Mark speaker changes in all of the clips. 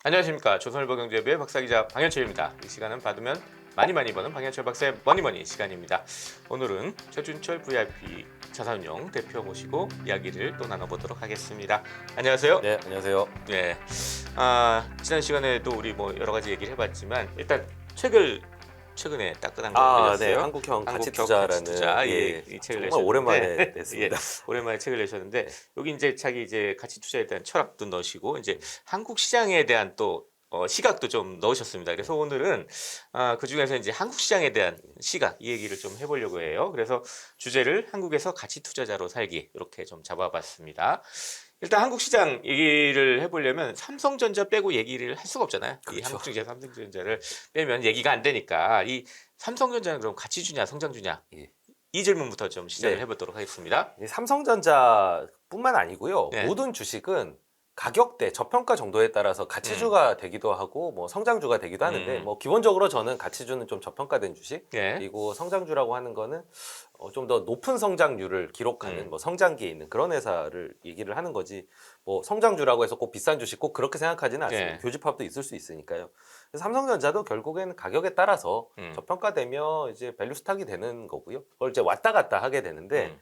Speaker 1: 안녕하십니까. 조선일보경제부의 박사기자 방현철입니다. 이 시간은 받으면 많이 버는 방현철 박사의 머니머니 시간입니다. 오늘은 최준철 VIP 자산운용 대표 모시고 이야기를 또 나눠보도록 하겠습니다. 안녕하세요.
Speaker 2: 네, 안녕하세요.
Speaker 1: 네. 지난 시간에도 우리 뭐 여러 가지 얘기를 해봤지만 일단 최근에 따끈한 걸 내셨어요.
Speaker 2: 네, 한국형 가치투자라는
Speaker 1: 투자, 예, 이 책을
Speaker 2: 정말 오랜만에
Speaker 1: 예,
Speaker 2: 냈습니다.
Speaker 1: 오랜만에 책을 내셨는데 여기 이제 자기 이제 가치 투자에 대한 철학도 넣으시고 이제 한국 시장에 대한 또 시각도 좀 넣으셨습니다. 그래서 오늘은 그 중에서 이제 한국 시장에 대한 시각 이 얘기를 좀 해보려고 해요. 그래서 주제를 한국에서 가치 투자자로 살기 이렇게 좀 잡아봤습니다. 일단 한국 시장 얘기를 해보려면 삼성전자 빼고 얘기를 할 수가 없잖아요. 이
Speaker 2: 그렇죠.
Speaker 1: 한국증자 삼성전자를 빼면 얘기가 안 되니까 이 삼성전자는 그럼 가치 주냐 성장 주냐
Speaker 2: 예.
Speaker 1: 이 질문부터 좀 시작을
Speaker 2: 네.
Speaker 1: 해보도록 하겠습니다.
Speaker 2: 이 삼성전자뿐만 아니고요.
Speaker 1: 네.
Speaker 2: 모든 주식은 가격대, 저평가 정도에 따라서 가치주가 되기도 하고 뭐 성장주가 되기도 하는데 뭐 기본적으로 저는 가치주는 좀 저평가된 주식
Speaker 1: 예.
Speaker 2: 그리고 성장주라고 하는 거는 좀 더 높은 성장률을 기록하는 뭐 성장기에 있는 그런 회사를 얘기를 하는 거지 뭐 성장주라고 해서 꼭 비싼 주식 꼭 그렇게 생각하지는 않습니다.
Speaker 1: 예. 교집합도
Speaker 2: 교집합도 있을 수 있으니까요. 그래서 삼성전자도 결국에는 가격에 따라서 저평가되면 이제 밸류 스탁이 되는 거고요. 그걸 이제 왔다 갔다 하게 되는데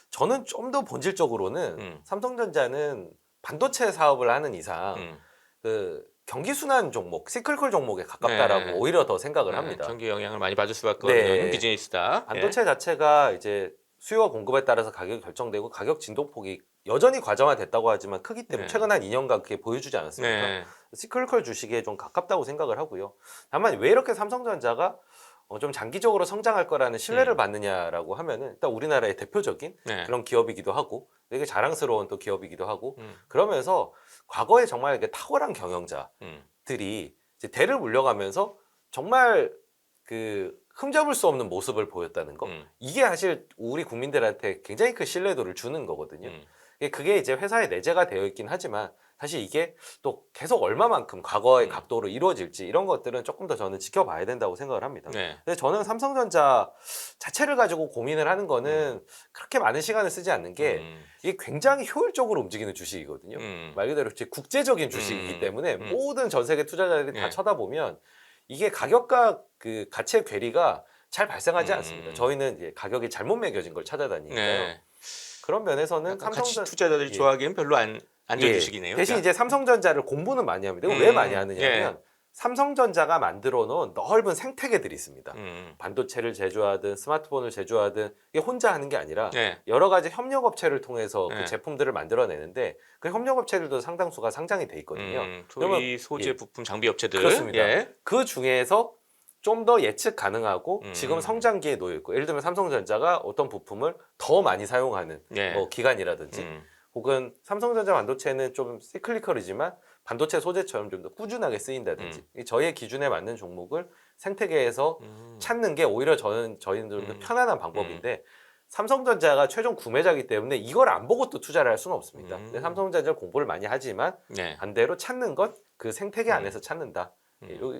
Speaker 2: 저는 좀 더 본질적으로는 삼성전자는 반도체 사업을 하는 이상 그 경기 순환 종목, 시클컬 종목에 가깝다라고
Speaker 1: 네.
Speaker 2: 오히려 더 생각을 합니다.
Speaker 1: 경기 영향을 많이 받을 수밖에
Speaker 2: 네.
Speaker 1: 없는 비즈니스다.
Speaker 2: 반도체 자체가 이제 수요와 공급에 따라서 가격이 결정되고 가격 진동폭이 여전히 과정화됐다고 하지만 크기 때문에
Speaker 1: 네.
Speaker 2: 최근 한 2년간 그게 보여주지 않았습니까?
Speaker 1: 네.
Speaker 2: 시클컬 주식에 좀 가깝다고 생각을 하고요. 다만 왜 이렇게 삼성전자가 좀 장기적으로 성장할 거라는 신뢰를 받느냐라고 하면은 일단 우리나라의 대표적인
Speaker 1: 네.
Speaker 2: 그런 기업이기도 하고 되게 자랑스러운 또 기업이기도 하고 그러면서 과거에 정말 이렇게 탁월한 경영자들이 이제 대를 물려가면서 정말 그 흠잡을 수 없는 모습을 보였다는 거 이게 사실 우리 국민들한테 굉장히 큰 신뢰도를 주는 거거든요. 그게 이제 회사에 내재가 되어 있긴 하지만 사실 이게 또 계속 얼마만큼 과거의 각도로 이루어질지 이런 것들은 조금 더 저는 지켜봐야 된다고 생각을 합니다.
Speaker 1: 네.
Speaker 2: 근데 저는 삼성전자 자체를 가지고 고민을 하는 거는 그렇게 많은 시간을 쓰지 않는 게 이게 굉장히 효율적으로 움직이는 주식이거든요. 말 그대로 국제적인 주식이기 때문에 모든 전 세계 투자자들이 다 쳐다보면 이게 가격과 그 가치의 괴리가 잘 발생하지 않습니다. 저희는 이제 가격이 잘못 매겨진 걸 찾아다니니까요.
Speaker 1: 네.
Speaker 2: 그런 면에서는
Speaker 1: 가치 투자자들이 좋아하기엔 별로 안 좋은 주식이네요.
Speaker 2: 대신 이제 삼성전자를 공부는 많이 합니다. 왜 많이 하느냐면 삼성전자가 만들어 놓은 넓은 생태계들이 있습니다. 반도체를 제조하든 스마트폰을 제조하든 이게 혼자 하는 게 아니라 여러 가지 협력업체를 통해서 그 제품들을 만들어내는데 그 협력업체들도 상당수가 상장이 돼 있거든요.
Speaker 1: 그러면 소재 부품 장비 업체들
Speaker 2: 그렇습니다. 그 중에서 좀 더 예측 가능하고 지금 성장기에 놓여 있고 예를 들면 삼성전자가 어떤 부품을 더 많이 사용하는 뭐 기간이라든지 혹은 삼성전자 반도체는 좀 시클리컬이지만 반도체 소재처럼 좀 더 꾸준하게 쓰인다든지 저희의 기준에 맞는 종목을 생태계에서 찾는 게 오히려 저희들도 편안한 방법인데 삼성전자가 최종 구매자이기 때문에 이걸 안 보고 또 투자를 할 수는 없습니다. 근데 삼성전자를 공부를 많이 하지만 반대로 찾는 건 그 생태계 안에서 찾는다.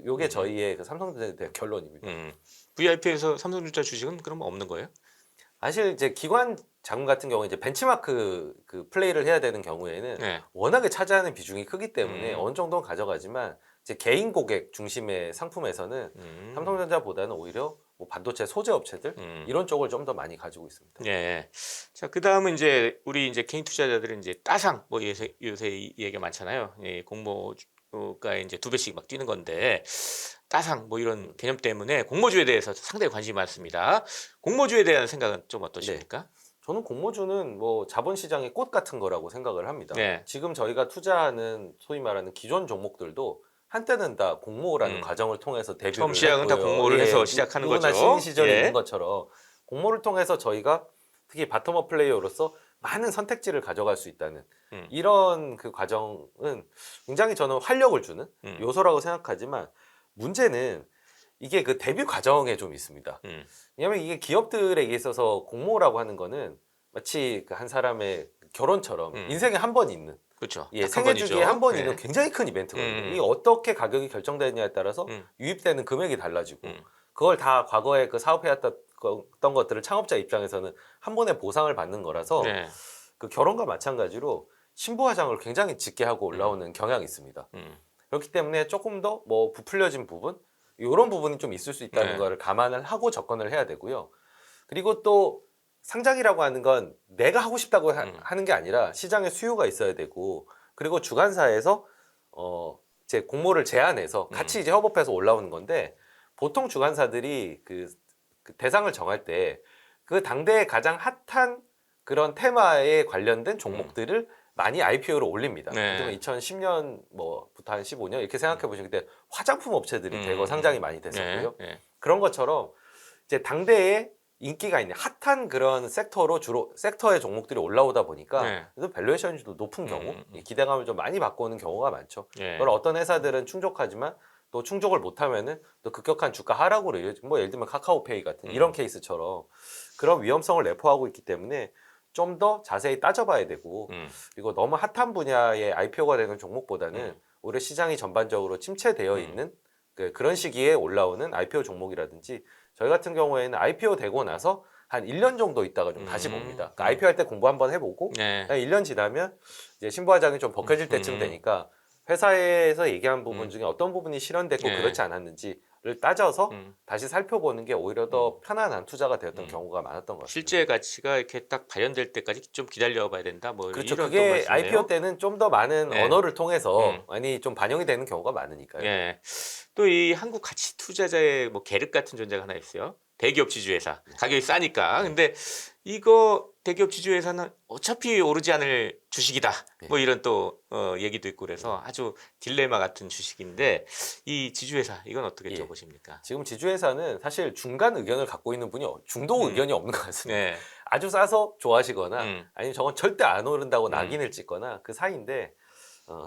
Speaker 2: 요게 저희의 그 삼성전자에 대한 결론입니다.
Speaker 1: VIP에서 삼성전자 주식은 그럼 없는 거예요?
Speaker 2: 사실 이제 기관 자금 같은 경우에 이제 벤치마크 그 플레이를 해야 되는 경우에는 워낙에 차지하는 비중이 크기 때문에 어느 정도는 가져가지만 이제 개인 고객 중심의 상품에서는 삼성전자보다는 오히려 뭐 반도체 소재 업체들 이런 쪽을 좀 더 많이 가지고 있습니다.
Speaker 1: 네. 자, 그 다음은 이제 우리 이제 개인 투자자들은 이제 따상 뭐 요새 이 얘기가 많잖아요. 공모가 이제 2배씩 막 뛰는 건데 따상 뭐 이런 개념 때문에 공모주에 대해서 상당히 관심이 많습니다. 공모주에 대한 생각은 좀 어떠십니까?
Speaker 2: 저는 공모주는 뭐 자본시장의 꽃 같은 거라고 생각을 합니다. 지금 저희가 투자하는 소위 말하는 기존 종목들도 한때는 다 공모라는 과정을 통해서 데뷔를
Speaker 1: 처음 시작은
Speaker 2: 했고요.
Speaker 1: 다 공모를 해서 시작하는 거죠.
Speaker 2: 신인 시절에 있는 것처럼 공모를 통해서 저희가 특히 바텀업 플레이어로서 많은 선택지를 가져갈 수 있다는 이런 그 과정은 굉장히 저는 활력을 주는 요소라고 생각하지만 문제는 이게 그 데뷔 과정에 좀 있습니다. 왜냐하면 이게 기업들에게 있어서 공모라고 하는 거는 마치 그 한 사람의 결혼처럼 인생에 한 번 있는
Speaker 1: 그렇죠.
Speaker 2: 생애 주기에 한 번 있는 굉장히 큰 이벤트거든요. 이게 어떻게 가격이 결정되느냐에 따라서 유입되는 금액이 달라지고 그걸 다 과거에 그 사업해왔던 것들을 창업자 입장에서는 한 번에 보상을 받는 거라서 그 결혼과 마찬가지로 신부화장을 굉장히 짙게 하고 올라오는 경향이 있습니다. 그렇기 때문에 조금 더 뭐 부풀려진 부분 이런 부분이 좀 있을 수 있다는
Speaker 1: 네.
Speaker 2: 거를 감안을 하고 접근을 해야 되고요. 그리고 또 상장이라고 하는 건 내가 하고 싶다고 하는 게 아니라 시장에 수요가 있어야 되고 그리고 주관사에서 이제 공모를 제안해서 같이 이제 협업해서 올라오는 건데 보통 주관사들이 그 대상을 정할 때 그 당대에 가장 핫한 그런 테마에 관련된 종목들을 많이 IPO로 올립니다.
Speaker 1: 네.
Speaker 2: 그러면 2010년 뭐부터 한 15년 이렇게 생각해 보시면 그때 화장품 업체들이 대거 상장이 많이 됐었고요.
Speaker 1: 네.
Speaker 2: 그런 것처럼 이제 당대에 인기가 있는 핫한 그런 섹터로 주로 섹터의 종목들이 올라오다 보니까
Speaker 1: 네.
Speaker 2: 그래서 밸류에이션이 좀 높은 경우 기대감을 좀 많이 받고 오는 경우가 많죠.
Speaker 1: 네.
Speaker 2: 그걸 어떤 회사들은 충족하지만 또 충족을 못하면은 또 급격한 주가 하락으로 뭐 예를 들면 카카오페이 같은 이런 케이스처럼 그런 위험성을 내포하고 있기 때문에 좀 더 자세히 따져봐야 되고 그리고 너무 핫한 분야의 IPO가 되는 종목보다는 오히려 시장이 전반적으로 침체되어 있는 그런 시기에 올라오는 IPO 종목이라든지 저희 같은 경우에는 IPO 되고 나서 한 1년 정도 있다가 좀 다시 봅니다. 그러니까 IPO 할 때 공부 한번 해보고
Speaker 1: 네.
Speaker 2: 1년 지나면 이제 신부화장이 좀 벗겨질 때쯤 되니까 회사에서 얘기한 부분 중에 어떤 부분이 실현됐고
Speaker 1: 네.
Speaker 2: 그렇지 않았는지를 따져서 다시 살펴보는 게 오히려 더 편안한 투자가 되었던 경우가 많았던 것 같습니다.
Speaker 1: 실제 가치가 이렇게 딱 발현될 때까지 좀 기다려봐야 된다. 뭐
Speaker 2: 그렇죠.
Speaker 1: 이런 또
Speaker 2: 그게
Speaker 1: 말씀이네요.
Speaker 2: IPO 때는 좀 더 많은
Speaker 1: 네.
Speaker 2: 언어를 통해서 많이 좀 반영이 되는 경우가 많으니까요.
Speaker 1: 예. 또 이 한국 가치 투자자의 뭐 계륵 같은 존재가 하나 있어요. 대기업 지주회사. 가격이 싸니까. 근데 이거 대기업 지주회사는 어차피 오르지 않을 주식이다. 뭐 이런 또 얘기도 있고 그래서 아주 딜레마 같은 주식인데 이 지주회사 이건 어떻게 좀 보십니까?
Speaker 2: 지금 지주회사는 사실 중간 의견을 갖고 있는 분이 중도 의견이 없는 것 같습니다.
Speaker 1: 네.
Speaker 2: 아주 싸서 좋아하시거나 아니면 저건 절대 안 오른다고 낙인을 찍거나 그 사이인데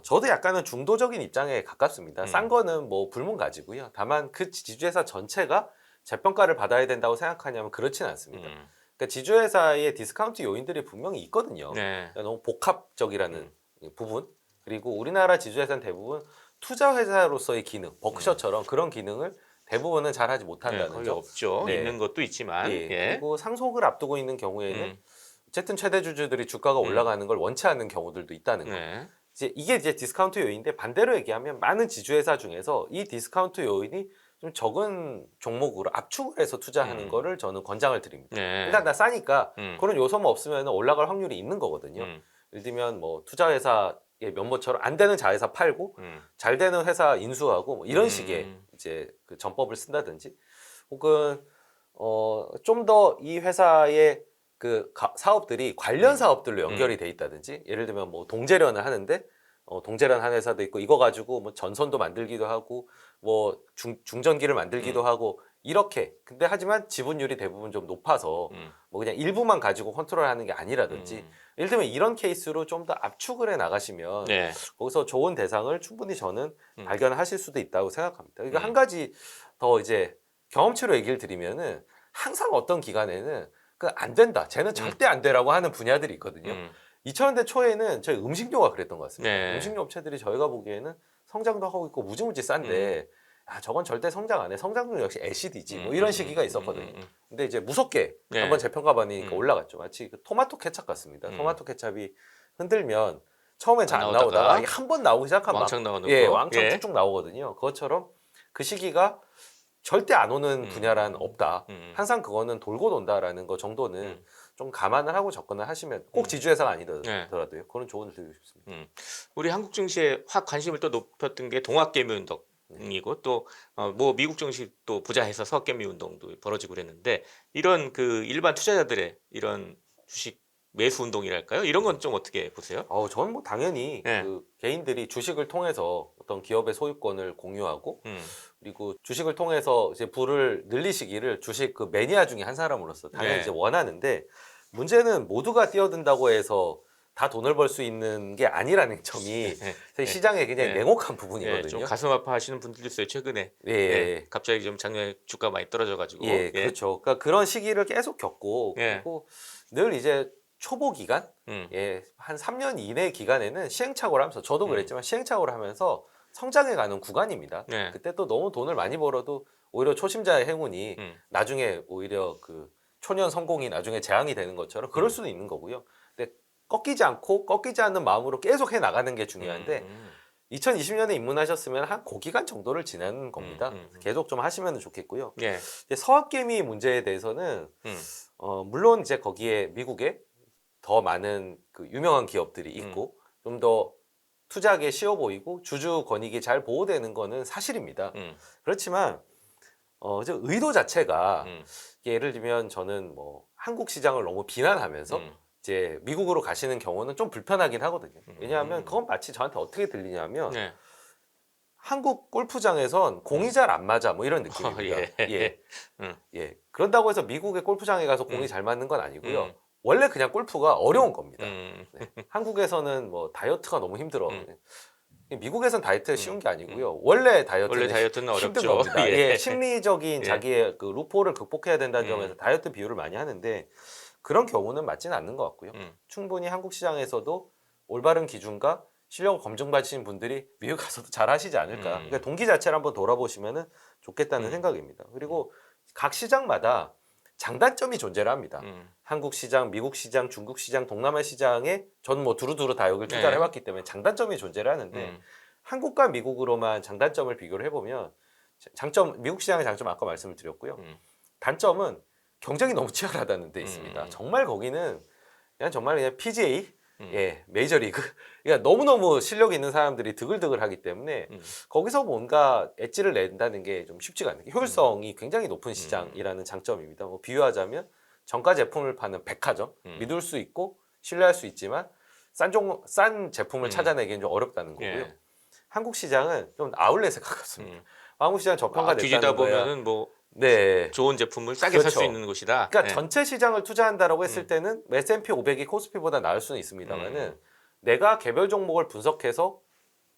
Speaker 2: 저도 약간은 중도적인 입장에 가깝습니다. 싼 거는 뭐 불문가지고요. 다만 그 지주회사 전체가 재평가를 받아야 된다고 생각하냐면 그렇지는 않습니다. 그러니까 지주회사의 디스카운트 요인들이 분명히 있거든요.
Speaker 1: 네.
Speaker 2: 그러니까 너무 복합적이라는 부분 그리고 우리나라 지주회사는 대부분 투자회사로서의 기능, 버크셔처럼 그런 기능을 대부분은 잘 하지 못한다는
Speaker 1: 거의
Speaker 2: 점.
Speaker 1: 없죠.
Speaker 2: 네.
Speaker 1: 있는 것도 있지만.
Speaker 2: 예.
Speaker 1: 예.
Speaker 2: 그리고 상속을 앞두고 있는 경우에는 어쨌든 최대 주주들이 주가가 올라가는 걸 원치 않는 경우들도 있다는 거.
Speaker 1: 네.
Speaker 2: 이게 디스카운트 요인인데 반대로 얘기하면 많은 지주회사 중에서 이 디스카운트 요인이 좀 적은 종목으로 압축을 해서 투자하는 거를 저는 권장을 드립니다.
Speaker 1: 네.
Speaker 2: 일단 나 싸니까 그런 요소만 없으면 올라갈 확률이 있는 거거든요. 예를 들면 뭐 투자회사의 면모처럼 안 되는 자회사 팔고 잘 되는 회사 인수하고 뭐 이런 식의 이제 그 전법을 쓴다든지 혹은 좀 더 이 회사의 그 사업들이 관련 사업들로 연결이 돼 있다든지 예를 들면 뭐 동제련을 하는데 동제련 한 회사도 있고 이거 가지고 뭐 전선도 만들기도 하고 뭐 중전기를 만들기도 하고 이렇게 근데 하지만 지분율이 대부분 좀 높아서 뭐 그냥 일부만 가지고 컨트롤하는 게 아니라든지 예를 들면 이런 케이스로 좀 더 압축을 해 나가시면
Speaker 1: 네.
Speaker 2: 거기서 좋은 대상을 충분히 저는 발견하실 수도 있다고 생각합니다. 그러니까 한 가지 더 이제 경험치로 얘기를 드리면은 항상 어떤 기간에는 그 안 된다. 쟤는 절대 안 돼라고 하는 분야들이 있거든요. 2000년대 초에는 저희 음식료가 그랬던 것 같습니다.
Speaker 1: 네.
Speaker 2: 음식료 업체들이 저희가 보기에는 성장도 하고 있고 무지무지 싼데 저건 절대 성장 안 해. 성장률 역시 LCD지. 뭐 이런 시기가 있었거든요. 근데 이제 무섭게
Speaker 1: 네.
Speaker 2: 한번 재평가 받으니까 올라갔죠. 마치 그 토마토 케찹 같습니다. 토마토 케찹이 흔들면 처음엔 잘 안 나오다가 한 번 나오기 시작하면
Speaker 1: 왕창 나오는
Speaker 2: 예,
Speaker 1: 거.
Speaker 2: 왕창
Speaker 1: 예.
Speaker 2: 쭉쭉 나오거든요. 그것처럼 그 시기가 절대 안 오는 분야란 없다. 항상 그거는 돌고 돈다라는 거 정도는 좀 감안을 하고 접근을 하시면 꼭 지주회사가 아니더라도요. 그런 조언을 드리고 싶습니다.
Speaker 1: 우리 한국 증시에 확 관심을 또 높였던 게 동학개미 운동이고 또 뭐 미국 증시 또 부자해서 석개미 운동도 벌어지고 그랬는데 이런 그 일반 투자자들의 이런 주식 매수 운동이랄까요? 이런 건 좀 어떻게 보세요?
Speaker 2: 저는 뭐 당연히
Speaker 1: 네.
Speaker 2: 그 개인들이 주식을 통해서 어떤 기업의 소유권을 공유하고 그리고 주식을 통해서 이제 부를 늘리시기를 주식 그 매니아 중에 한 사람으로서 당연히
Speaker 1: 네.
Speaker 2: 이제 원하는데 문제는 모두가 뛰어든다고 해서 다 돈을 벌 수 있는 게 아니라는 점이 저희 시장에 굉장히 냉혹한 부분이거든요.
Speaker 1: 좀 가슴 아파하시는 분들도 있어요 최근에.
Speaker 2: 예.
Speaker 1: 갑자기 좀 작년에 주가 많이 떨어져가지고.
Speaker 2: 예, 그렇죠. 그러니까 그런 시기를 계속 겪고 그리고 늘 이제 초보 기간, 한 3년 이내 기간에는 시행착오를 하면서 저도 그랬지만 시행착오를 하면서 성장해가는 구간입니다.
Speaker 1: 네.
Speaker 2: 그때 또 너무 돈을 많이 벌어도 오히려 초심자의 행운이 나중에 오히려 그 초년 성공이 나중에 재앙이 되는 것처럼 그럴 수도 있는 거고요. 근데 꺾이지 않고 꺾이지 않는 마음으로 계속 해 나가는 게 중요한데 2020년에 입문하셨으면 한 고기간 정도를 지내는 겁니다. 계속 좀 하시면 좋겠고요.
Speaker 1: 예.
Speaker 2: 이제 서학개미 문제에 대해서는 물론 이제 거기에 미국에 더 많은 그 유명한 기업들이 있고 좀 더 투자하기에 쉬워 보이고 주주 권익이 잘 보호되는 거는 사실입니다. 그렇지만 이제 의도 자체가 예를 들면 저는 뭐 한국 시장을 너무 비난하면서 이제 미국으로 가시는 경우는 좀 불편하긴 하거든요. 왜냐하면 그건 마치 저한테 어떻게 들리냐면
Speaker 1: 네.
Speaker 2: 한국 골프장에선 공이 잘 안 맞아 뭐 이런 느낌입니다.
Speaker 1: 예.
Speaker 2: 예. 그런다고 해서 미국의 골프장에 가서 공이 잘 맞는 건 아니고요.
Speaker 1: 음.
Speaker 2: 원래 그냥 골프가 어려운 겁니다.
Speaker 1: 네.
Speaker 2: 한국에서는 뭐 다이어트가 너무 힘들어. 미국에선 다이어트가 쉬운 게 아니고요. 원래 다이어트는 힘든
Speaker 1: 어렵죠.
Speaker 2: 겁니다.
Speaker 1: 예.
Speaker 2: 예, 심리적인
Speaker 1: 예.
Speaker 2: 자기의 그 루포를 극복해야 된다는 점에서 다이어트 비유를 많이 하는데 그런 경우는 맞지는 않는 것 같고요. 충분히 한국 시장에서도 올바른 기준과 실력을 검증받으신 분들이 미국 가서도 잘 하시지 않을까. 그러니까 동기 자체를 한번 돌아보시면 좋겠다는 생각입니다. 그리고 각 시장마다 장단점이 존재를 합니다. 한국 시장, 미국 시장, 중국 시장, 동남아 시장에 전 뭐 두루두루 다 여기 투자를
Speaker 1: 네.
Speaker 2: 해봤기 때문에 장단점이 존재를 하는데 한국과 미국으로만 장단점을 비교를 해보면 장점, 미국 시장의 장점 아까 말씀을 드렸고요. 단점은 경쟁이 너무 치열하다는 데 있습니다. 정말 거기는 그냥 PGA, 예, 메이저리그. 그러니까 너무너무 실력 있는 사람들이 드글드글 하기 때문에 거기서 뭔가 엣지를 낸다는 게 좀 쉽지가 않아요. 효율성이 굉장히 높은 시장이라는 장점입니다. 뭐 비유하자면 정가 제품을 파는 백화점, 믿을 수 있고 신뢰할 수 있지만 싼 제품을 찾아내기는 좀 어렵다는 거고요.
Speaker 1: 예.
Speaker 2: 한국 시장은 좀 아울렛에 가깝습니다. 한국 시장 저평가됐다는
Speaker 1: 뒤지다
Speaker 2: 거야.
Speaker 1: 보면은 뭐
Speaker 2: 네.
Speaker 1: 좋은 제품을 싸게 살 수
Speaker 2: 그렇죠.
Speaker 1: 있는 곳이다.
Speaker 2: 그러니까
Speaker 1: 예.
Speaker 2: 전체 시장을 투자한다라고 했을 때는 S&P 500이 코스피보다 나을 수는 있습니다만은 내가 개별 종목을 분석해서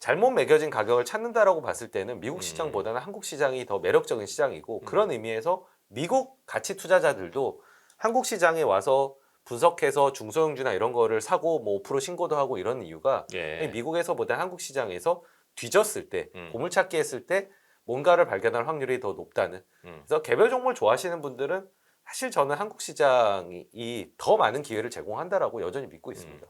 Speaker 2: 잘못 매겨진 가격을 찾는다라고 봤을 때는 미국 시장보다는 한국 시장이 더 매력적인 시장이고 그런 의미에서 미국 가치 투자자들도 한국 시장에 와서 분석해서 중소형주나 이런 거를 사고 뭐 5% 신고도 하고 이런 이유가
Speaker 1: 예.
Speaker 2: 미국에서보다 한국 시장에서 뒤졌을 때 보물찾기 했을 때 뭔가를 발견할 확률이 더 높다는. 그래서 개별 종목을 좋아하시는 분들은 사실 저는 한국 시장이 더 많은 기회를 제공한다라고 여전히 믿고 있습니다.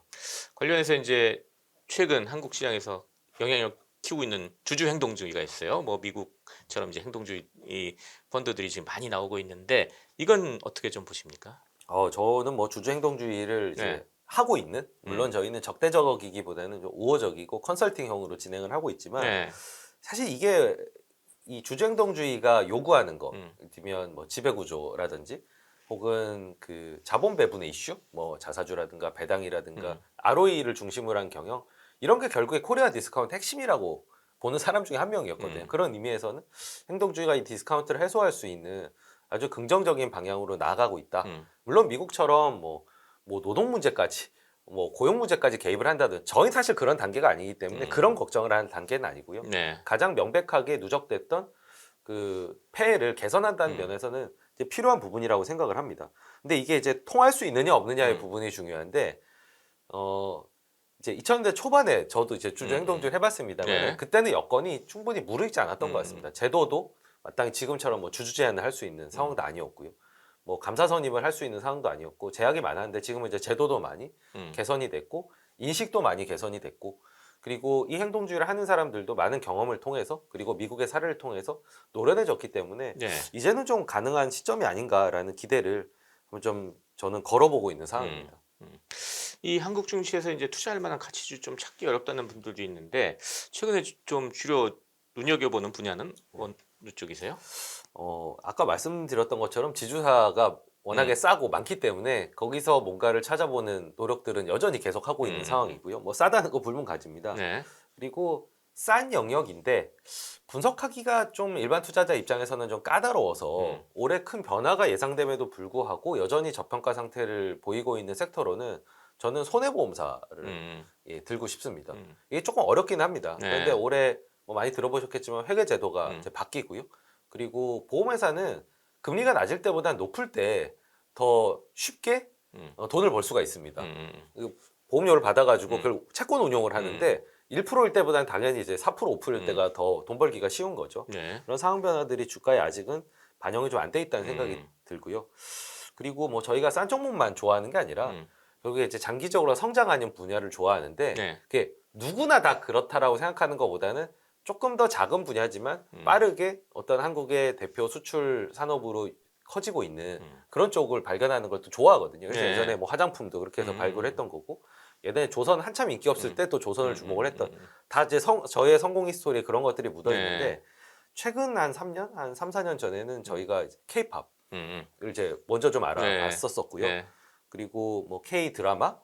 Speaker 1: 관련해서 이제 최근 한국 시장에서 영향력 키우고 있는 주주 행동주의가 있어요. 뭐 미국처럼 이제 행동주의 펀드들이 지금 많이 나오고 있는데 이건 어떻게 좀 보십니까?
Speaker 2: 저는 뭐 주주 행동주의를 이제
Speaker 1: 네.
Speaker 2: 하고 있는 물론 저희는 적대적이기보다는 좀 우호적이고 컨설팅형으로 진행을 하고 있지만
Speaker 1: 네.
Speaker 2: 사실 이게 이 주주 행동주의가 요구하는 거, 예를 들면 뭐 지배구조라든지 혹은 그 자본 배분의 이슈, 뭐 자사주라든가 배당이라든가 ROE를 중심으로 한 경영 이런 게 결국에 코리아 디스카운트 핵심이라고 보는 사람 중에 한 명이었거든요. 그런 의미에서는 행동주의가 이 디스카운트를 해소할 수 있는 아주 긍정적인 방향으로 나아가고 있다. 물론 미국처럼 뭐 노동 문제까지 뭐 고용 문제까지 개입을 한다든 저희 사실 그런 단계가 아니기 때문에 그런 걱정을 하는 단계는 아니고요.
Speaker 1: 네.
Speaker 2: 가장 명백하게 누적됐던 그 폐해를 개선한다는 면에서는 이제 필요한 부분이라고 생각을 합니다. 근데 이게 이제 통할 수 있느냐 없느냐의 부분이 중요한데 이제 2000년대 초반에 저도 이제 주주 행동주의를 해봤습니다만
Speaker 1: 네.
Speaker 2: 그때는 여건이 충분히 무르익지 않았던 것 같습니다. 제도도 마땅히 지금처럼 뭐 주주 제한을 할 수 있는 상황도 아니었고요. 뭐 감사 선임을 할 수 있는 상황도 아니었고 제약이 많았는데 지금은 이제 제도도 많이 개선이 됐고 인식도 많이 개선이 됐고 그리고 이 행동주의를 하는 사람들도 많은 경험을 통해서 그리고 미국의 사례를 통해서 노련해졌기 때문에
Speaker 1: 네.
Speaker 2: 이제는 좀 가능한 시점이 아닌가라는 기대를 좀 저는 걸어보고 있는 상황입니다.
Speaker 1: 이 한국 증시에서 이제 투자할 만한 가치주 좀 찾기 어렵다는 분들도 있는데 최근에 좀 주로 눈여겨보는 분야는 어느 쪽이세요?
Speaker 2: 아까 말씀드렸던 것처럼 지주사가 워낙에 싸고 많기 때문에 거기서 뭔가를 찾아보는 노력들은 여전히 계속하고 있는 상황이고요. 뭐 싸다는 거 불문가지입니다.
Speaker 1: 네.
Speaker 2: 그리고 싼 영역인데 분석하기가 좀 일반 투자자 입장에서는 좀 까다로워서 올해 큰 변화가 예상됨에도 불구하고 여전히 저평가 상태를 보이고 있는 섹터로는 저는 손해보험사를 예, 들고 싶습니다. 이게 조금 어렵긴 합니다.
Speaker 1: 네.
Speaker 2: 그런데 올해 뭐 많이 들어보셨겠지만 회계제도가 이제 바뀌고요. 그리고 보험회사는 금리가 낮을 때보다 높을 때 더 쉽게 돈을 벌 수가 있습니다. 보험료를 받아가지고 그걸 채권 운용을 하는데 1%일 때보다는 당연히 이제 4% 5%일 때가 더 돈 벌기가 쉬운 거죠.
Speaker 1: 네.
Speaker 2: 그런 상황 변화들이 주가에 아직은 반영이 좀 안 돼 있다는 생각이 들고요. 그리고 뭐 저희가 싼 종목만 좋아하는 게 아니라 결국에 이제 장기적으로 성장하는 분야를 좋아하는데
Speaker 1: 네.
Speaker 2: 그게 누구나 다 그렇다라고 생각하는 것보다는 조금 더 작은 분야지만 빠르게 어떤 한국의 대표 수출 산업으로 커지고 있는 그런 쪽을 발견하는 걸 또 좋아하거든요. 그래서
Speaker 1: 네.
Speaker 2: 예전에 뭐 화장품도 그렇게 해서 발굴했던 거고, 예전에 조선 한참 인기 없을 때 또 조선을 주목을 했던, 다 이제 저의 성공 히스토리에 그런 것들이 묻어 있는데,
Speaker 1: 네.
Speaker 2: 최근 한 3년, 한 3, 4년 전에는 저희가 케이팝을
Speaker 1: 음.
Speaker 2: 이제 먼저 좀
Speaker 1: 네.
Speaker 2: 알아봤었고요.
Speaker 1: 네.
Speaker 2: 그리고 뭐 K 드라마,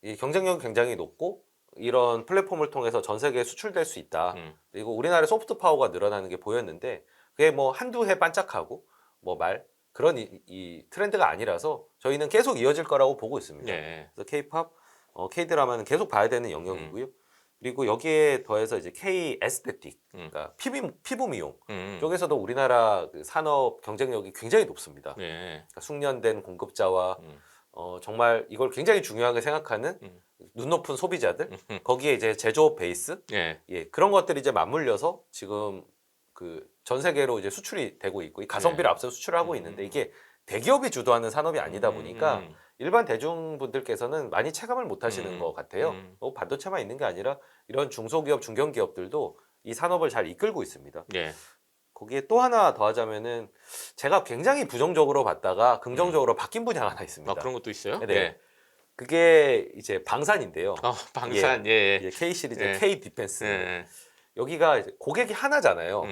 Speaker 2: 이 경쟁력이 굉장히 높고 이런 플랫폼을 통해서 전 세계에 수출될 수 있다. 그리고 우리나라의 소프트 파워가 늘어나는 게 보였는데, 그게 뭐 한두 해 반짝하고 뭐 그런 이 트렌드가 아니라서 저희는 계속 이어질 거라고 보고 있습니다.
Speaker 1: 네.
Speaker 2: 그래서 K-팝, K-드라마는 계속 봐야 되는 영역이고요. 그리고 여기에 더해서 이제 K-에스테틱, 그러니까 피부 미용 쪽에서도 우리나라 그 산업 경쟁력이 굉장히 높습니다.
Speaker 1: 네.
Speaker 2: 그러니까 숙련된 공급자와 정말 이걸 굉장히 중요하게 생각하는 눈 높은 소비자들, 거기에 이제 제조업 베이스,
Speaker 1: 네.
Speaker 2: 예, 그런 것들이 이제 맞물려서 지금 그 전 세계로 이제 수출이 되고 있고, 이 가성비를 앞서 수출을 하고 있는데, 이게 대기업이 주도하는 산업이 아니다 보니까 일반 대중분들께서는 많이 체감을 못 하시는 것 같아요. 반도체만 있는 게 아니라 이런 중소기업, 중견기업들도 이 산업을 잘 이끌고 있습니다.
Speaker 1: 네.
Speaker 2: 거기에 또 하나 더 하자면은, 제가 굉장히 부정적으로 봤다가 긍정적으로 바뀐 분야가 하나 있습니다.
Speaker 1: 아, 그런 것도 있어요?
Speaker 2: 네.
Speaker 1: 네.
Speaker 2: 그게 이제 방산인데요.
Speaker 1: 방산. 예.
Speaker 2: K 시리즈,
Speaker 1: 예.
Speaker 2: K 디펜스.
Speaker 1: 예.
Speaker 2: 여기가 이제 고객이 하나잖아요.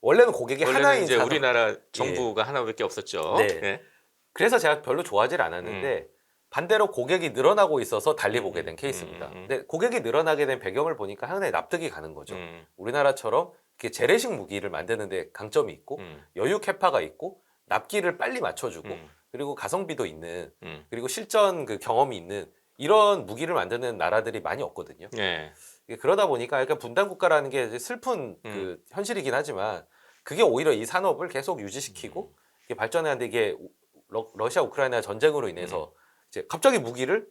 Speaker 2: 원래는 고객이
Speaker 1: 원래는
Speaker 2: 하나인
Speaker 1: 이제
Speaker 2: 산업.
Speaker 1: 우리나라 정부가 하나밖에 없었죠.
Speaker 2: 네.
Speaker 1: 예.
Speaker 2: 그래서 제가 별로 좋아하질 않았는데, 반대로 고객이 늘어나고 있어서 달리 보게 된 케이스입니다. 근데 고객이 늘어나게 된 배경을 보니까 상당히 납득이 가는 거죠. 우리나라처럼 이렇게 재래식 무기를 만드는데 강점이 있고, 여유 캐파가 있고, 납기를 빨리 맞춰주고, 그리고 가성비도 있는, 그리고 실전 그 경험이 있는 이런 무기를 만드는 나라들이 많이 없거든요.
Speaker 1: 예.
Speaker 2: 그러다 보니까 약간 분단 국가라는 게 이제 슬픈 그 현실이긴 하지만, 그게 오히려 이 산업을 계속 유지시키고 이게 발전하는데, 이게 러시아 우크라이나 전쟁으로 인해서 이제 갑자기 무기를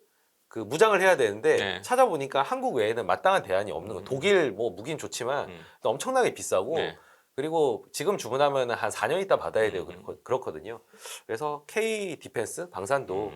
Speaker 2: 그 무장을 해야 되는데,
Speaker 1: 네.
Speaker 2: 찾아보니까 한국 외에는 마땅한 대안이 없는 거예요. 독일 뭐 무기는 좋지만 엄청나게 비싸고,
Speaker 1: 네.
Speaker 2: 그리고 지금 주문하면 한 4년 있다 받아야 되고 그렇거든요. 그래서 K 디펜스 방산도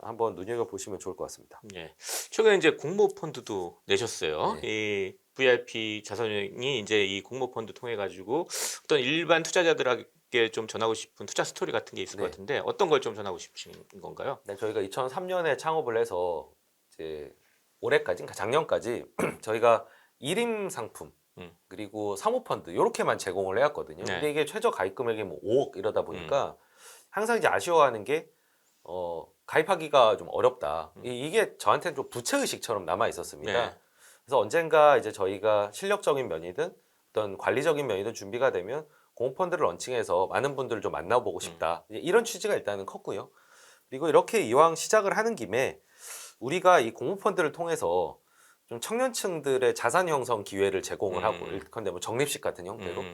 Speaker 2: 한번 눈여겨 보시면 좋을 것 같습니다.
Speaker 1: 예. 최근에 이제 공모 펀드도 내셨어요.
Speaker 2: 네.
Speaker 1: 이 VIP 자산이 이제 이 공모 펀드 통해 가지고 어떤 일반 투자자들에게 좀 전하고 싶은 투자 스토리 같은 게 있을 것
Speaker 2: 네.
Speaker 1: 같은데, 어떤 걸 좀 전하고 싶으신 건가요?
Speaker 2: 네, 저희가 2003년에 창업을 해서 이제 올해까지, 그러니까 작년까지 저희가 1임 상품 그리고 사모펀드 이렇게만 제공을 해왔거든요.
Speaker 1: 네.
Speaker 2: 근데 이게 최저 가입 금액이 뭐 5억 이러다 보니까 항상 이제 아쉬워하는 게 가입하기가 좀 어렵다. 이게 저한테는 좀 부채의식처럼 남아 있었습니다.
Speaker 1: 네.
Speaker 2: 그래서 언젠가 이제 저희가 실력적인 면이든 어떤 관리적인 면이든 준비가 되면 공모펀드를 런칭해서 많은 분들을 좀 만나보고 싶다. 이런 취지가 일단은 컸고요. 그리고 이렇게 이왕 시작을 하는 김에 우리가 이 공모펀드를 통해서 좀 청년층들의 자산 형성 기회를 제공을 하고, 일컨대 뭐 적립식 같은 형태로,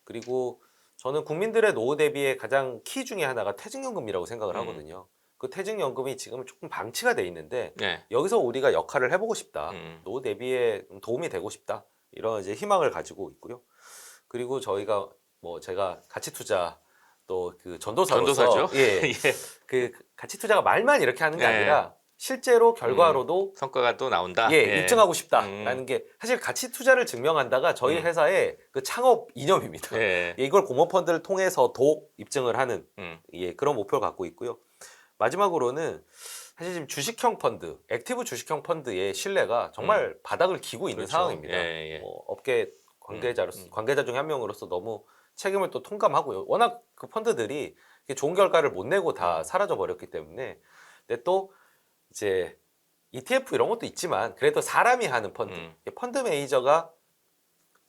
Speaker 2: 그리고 저는 국민들의 노후 대비의 가장 키 중에 하나가 퇴직연금이라고 생각을 하거든요. 그 퇴직연금이 지금 조금 방치가 돼 있는데,
Speaker 1: 네.
Speaker 2: 여기서 우리가 역할을 해보고 싶다. 노후 대비에 도움이 되고 싶다. 이런 이제 희망을 가지고 있고요. 그리고 저희가 뭐 제가 가치 투자 또 그 전도사로서
Speaker 1: 전도사죠.
Speaker 2: 예,
Speaker 1: 예.
Speaker 2: 그 가치 투자가 말만 이렇게 하는 게
Speaker 1: 네.
Speaker 2: 아니라 실제로 결과로도
Speaker 1: 성과가 또 나온다.
Speaker 2: 예, 입증하고 싶다라는 게, 사실 가치 투자를 증명한다가 저희 회사의 그 창업 이념입니다.
Speaker 1: 예.
Speaker 2: 예, 이걸 공모펀드를 통해서도 입증을 하는 예, 그런 목표를 갖고 있고요. 마지막으로는 사실 지금 주식형 펀드, 액티브 주식형 펀드의 신뢰가 정말 바닥을 기고 있는
Speaker 1: 그렇죠.
Speaker 2: 상황입니다.
Speaker 1: 예, 예.
Speaker 2: 업계 관계자 중에 한 명으로서 너무 책임을 또 통감하고요. 워낙 그 펀드들이 좋은 결과를 못 내고 다 사라져 버렸기 때문에. 근데 또 이제 ETF 이런 것도 있지만, 그래도 사람이 하는 펀드, 펀드 매니저가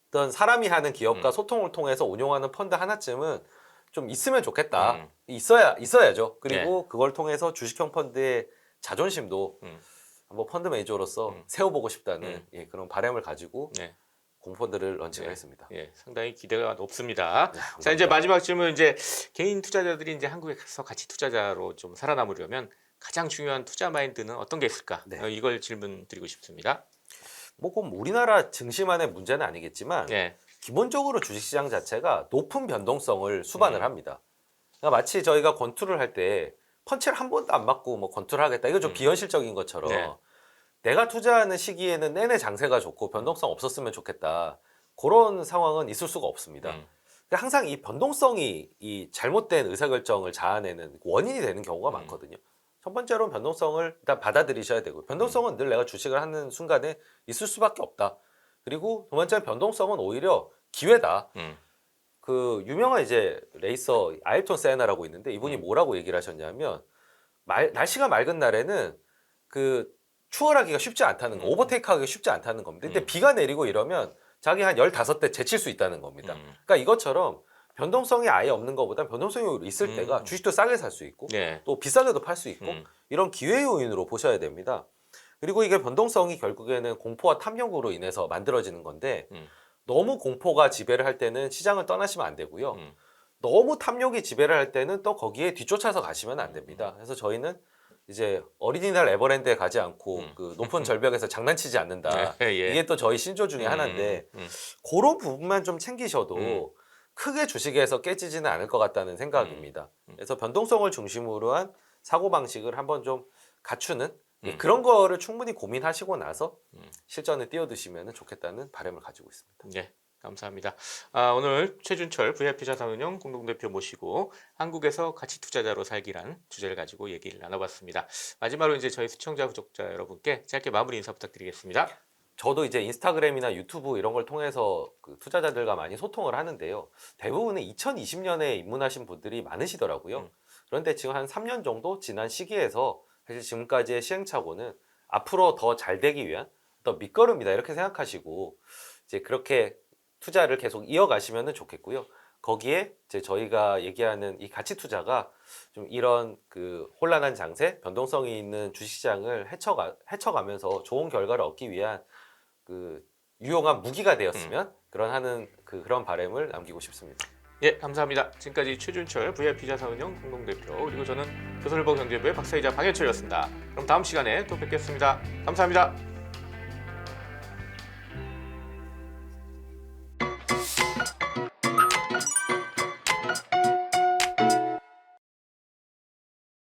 Speaker 2: 어떤 사람이 하는 기업과 소통을 통해서 운용하는 펀드 하나쯤은 좀 있으면 좋겠다. 있어야죠. 그리고 그걸 통해서 주식형 펀드의 자존심도 한번 펀드 매니저로서 세워보고 싶다는 예, 그런 바람을 가지고
Speaker 1: 네.
Speaker 2: 공모펀드를 런칭을 했습니다.
Speaker 1: 예, 상당히 기대가 높습니다.
Speaker 2: 네,
Speaker 1: 자, 이제 마지막 질문, 이제 개인 투자자들이 이제 한국에 가서 가치 투자자로 좀 살아남으려면 가장 중요한 투자 마인드는 어떤 게 있을까?
Speaker 2: 네.
Speaker 1: 이걸 질문 드리고 싶습니다.
Speaker 2: 뭐 그럼 우리나라 증시만의 문제는 아니겠지만,
Speaker 1: 예.
Speaker 2: 기본적으로 주식시장 자체가 높은 변동성을 수반을 합니다. 그러니까 마치 저희가 권투를 할 때 펀치를 한 번도 안 맞고 뭐 권투를 하겠다, 이거 좀 비현실적인 것처럼
Speaker 1: 네.
Speaker 2: 내가 투자하는 시기에는 내내 장세가 좋고 변동성 없었으면 좋겠다. 그런 상황은 있을 수가 없습니다. 그러니까 항상 이 변동성이 이 잘못된 의사결정을 자아내는 원인이 되는 경우가 많거든요. 첫 번째로는 변동성을 일단 받아들이셔야 되고, 변동성은 늘 내가 주식을 하는 순간에 있을 수밖에 없다. 그리고 두 번째는 변동성은 오히려 기회다. 그 유명한 이제 레이서 아일톤 세나라고 있는데 이분이 뭐라고 얘기를 하셨냐면, 날씨가 맑은 날에는 그 추월하기가 쉽지 않다는 거, 오버테이크하기가 쉽지 않다는 겁니다. 근데 비가 내리고 이러면 자기 한 15대 제칠 수 있다는 겁니다. 그러니까 이것처럼 변동성이 아예 없는 것보다 변동성이 있을 때가 주식도 싸게 살 수 있고 또 비싸게도 팔 수 있고 이런 기회 요인으로 보셔야 됩니다. 그리고 이게 변동성이 결국에는 공포와 탐욕으로 인해서 만들어지는 건데 너무 공포가 지배를 할 때는 시장을 떠나시면 안 되고요. 너무 탐욕이 지배를 할 때는 또 거기에 뒤쫓아서 가시면 안 됩니다. 그래서 저희는 이제 어린이날 에버랜드에 가지 않고 그 높은 절벽에서 장난치지 않는다. 이게 또 저희 신조 중에 하나인데 그런 부분만 좀 챙기셔도 크게 주식에서 깨지지는 않을 것 같다는 생각입니다. 그래서 변동성을 중심으로 한 사고방식을 한번 좀 갖추는 그런 거를 충분히 고민하시고 나서 실전에 뛰어드시면 좋겠다는 바람을 가지고 있습니다.
Speaker 1: 네, 감사합니다. 오늘 최준철 VIP 자산운용 공동대표 모시고 한국에서 가치 투자자로 살기란 주제를 가지고 얘기를 나눠봤습니다. 마지막으로 이제 저희 시청자 구독자 여러분께 짧게 마무리 인사 부탁드리겠습니다.
Speaker 2: 저도 이제 인스타그램이나 유튜브 이런 걸 통해서 그 투자자들과 많이 소통을 하는데요. 대부분은 2020년에 입문하신 분들이 많으시더라고요. 그런데 지금 한 3년 정도 지난 시기에서 사실 지금까지의 시행착오는 앞으로 더 잘 되기 위한 어떤 밑거름이다 이렇게 생각하시고 이제 그렇게 투자를 계속 이어가시면 좋겠고요. 거기에 이제 저희가 얘기하는 이 가치 투자가 좀 이런 그 혼란한 장세, 변동성이 있는 주식시장을 헤쳐가면서 좋은 결과를 얻기 위한 그 유용한 무기가 되었으면 그런 바람을 남기고 싶습니다.
Speaker 1: 예, 감사합니다. 지금까지 최준철 VIP 자산운용 공동대표 그리고 저는 조선일보 경제부의 박사이자 방해철이었습니다. 그럼 다음 시간에 또 뵙겠습니다. 감사합니다.